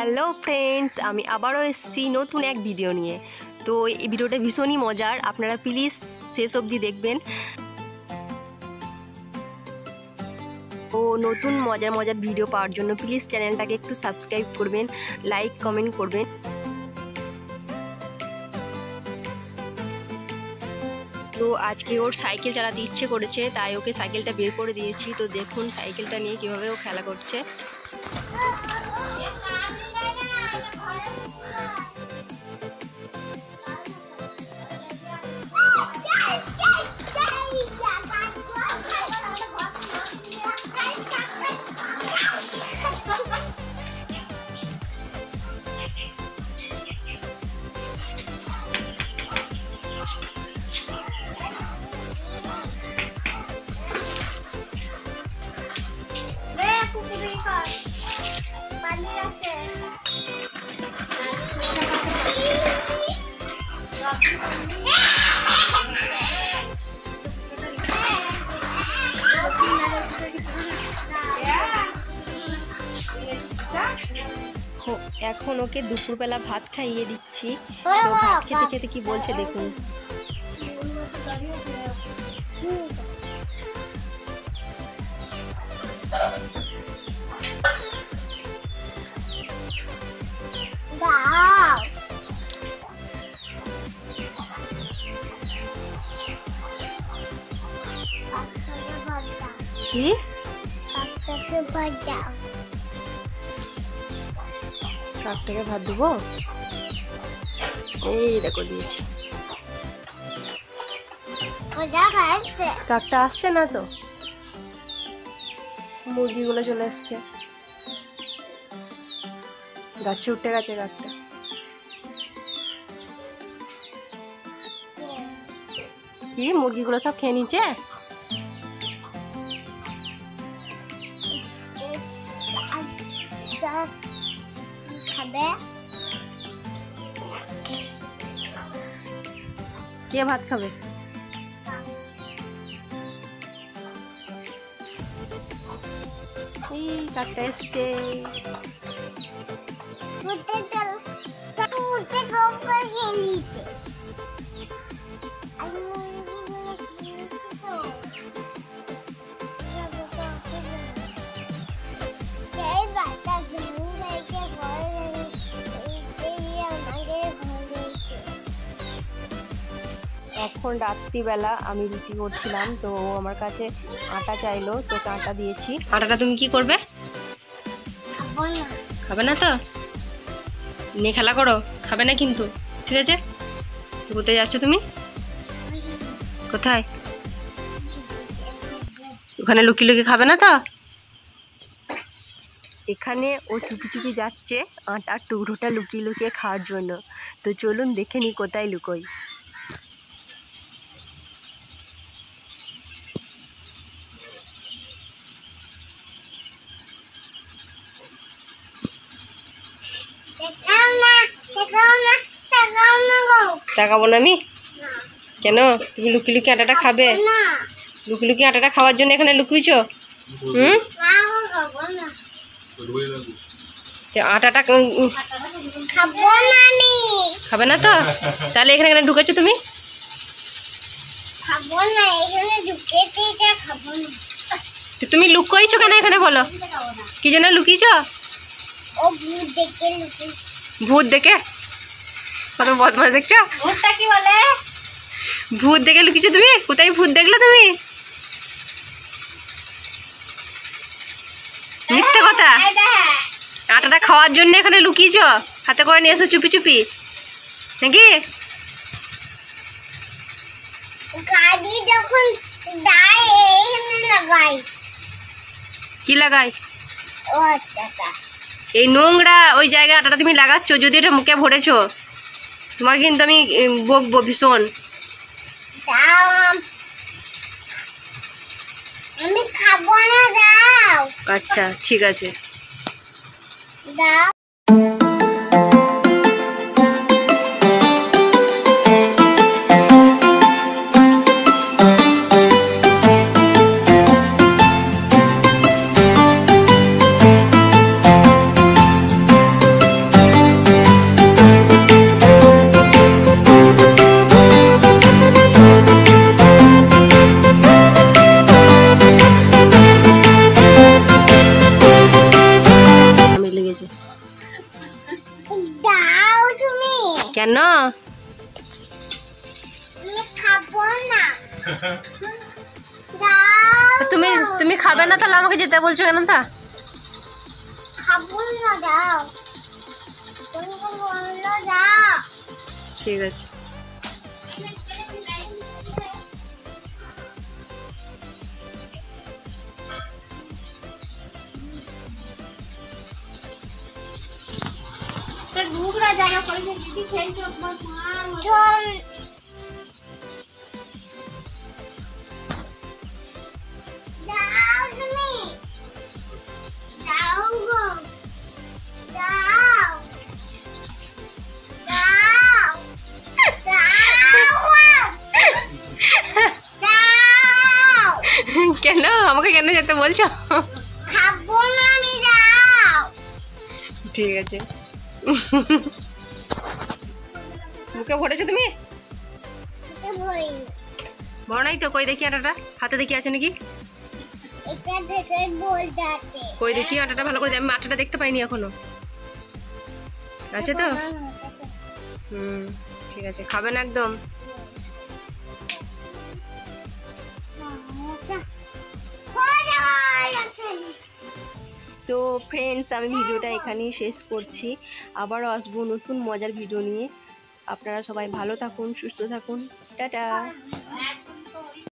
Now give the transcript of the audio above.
Hello friends, আমি আবারও এসেছি নতুন এক ভিডিও নিয়ে। তো এই ভিডিওটা ভীষণই মজার, আপনারা প্লিজ শেষ অবধি দেখবেন। ও নতুন মজার মজার ভিডিও পাওয়ার জন্য প্লিজ চ্যানেলটাকে একটু সাবস্ক্রাইব করবেন, লাইক কমেন্ট করবেন। তো আজকে ওর সাইকেল চালাতে ইচ্ছে করেছে, তাই ওকে সাইকেলটা বের করে দিয়েছি। তো দেখুন সাইকেলটা নিয়ে কীভাবে ও খেলা করছে। এখন ওকে দুপুরবেলা ভাত খাইয়ে দিচ্ছি। তো ভাত খেতে খেতে কি বলছে দেখুন। কি কাকটাকে ভাত দেবো? এই দেখো দিয়েছি। কাকটা আসছে না তো, মুরগিগুলো চলে আসছে, গাছে উঠে গেছে কাকটা। কি মুরগিগুলো সব খেয়ে নিচ্ছে? কে ভাত খাবে? এই কাকটা এসছে। এখন রাত্রিবেলা আমি রুটি করছিলাম, তো ও আমার কাছে আটা চাইলো, তো আটা দিয়েছি। আটাটা তুমি কি করবে? খাবে না তো? নিয়ে খেলা করো, খাবে না কিন্তু, ঠিক আছে? কোথায় যাচ্ছ তুমি? কোথায়? ওখানে লুকিয়ে লুকিয়ে খাবে না তো? এখানে ও চুপি চুপি যাচ্ছে আটার টুকরোটা লুকিয়ে লুকিয়ে খাওয়ার জন্য। তো চলুন দেখে নি কোথায় লুকোই। তাকাবো না আমি? কেন? তুমি লুকিয়ে লুকিয়ে আটাটা খাবে? লুকিয়ে লুকিয়ে আটাটা খাওয়ার জন্য এখানে লুকিয়েছ? আটাটা খাবে না তো? তাহলে এখানে এখানে ঢুকেছো তুমি? তুমি লুকিয়েছো কেন এখানে বলো? কি জন্য লুকিয়েছো? ভূত দেখে? কত বদমাশ দেখছো? ভূতটা কি বলে? ভূত দেখে লুকিয়েছো তুমি? কোথায় ভূত দেখলে তুমি? মিথ্যে কথা। আটাটা খাওয়ার জন্য এখানে লুকিয়েছো, হাতে করে নিয়ে এসো চুপি চুপি, নাকি? কি লাগাই? এই নোংরা ওই জায়গায় আটাটা তুমি লাগাচ্ছ, যদি এটা মুখে ভরেছো তোমাকে কিন্তু আমি বকবো ভীষণ। আমি খাবো না, দাও। আচ্ছা ঠিক আছে, দাও। কেন? তুমি তুমি খাবে না তাহলে আমাকে যেতে বলছো কেন? তা ঠিক আছে। কেন আমাকে কেন যেতে বলছো? ঠিক আছে। মুখে ভরেছো তুমি? ভর নাই তো। কই দেখি আটাটা, হাতে দেখি আছে নাকি? কই দেখি আটাটা ভালো করে। আমি আটাটা দেখতে পাইনি এখনো। আছে তো? ঠিক আছে। খাবে না একদম? তো ফ্রেন্ডস, আমি ভিডিওটা এখানেই শেষ করছি। আবারও আসবো নতুন মজার ভিডিও নিয়ে। আপনারা সবাই ভালো থাকুন, সুস্থ থাকুন। টাটা।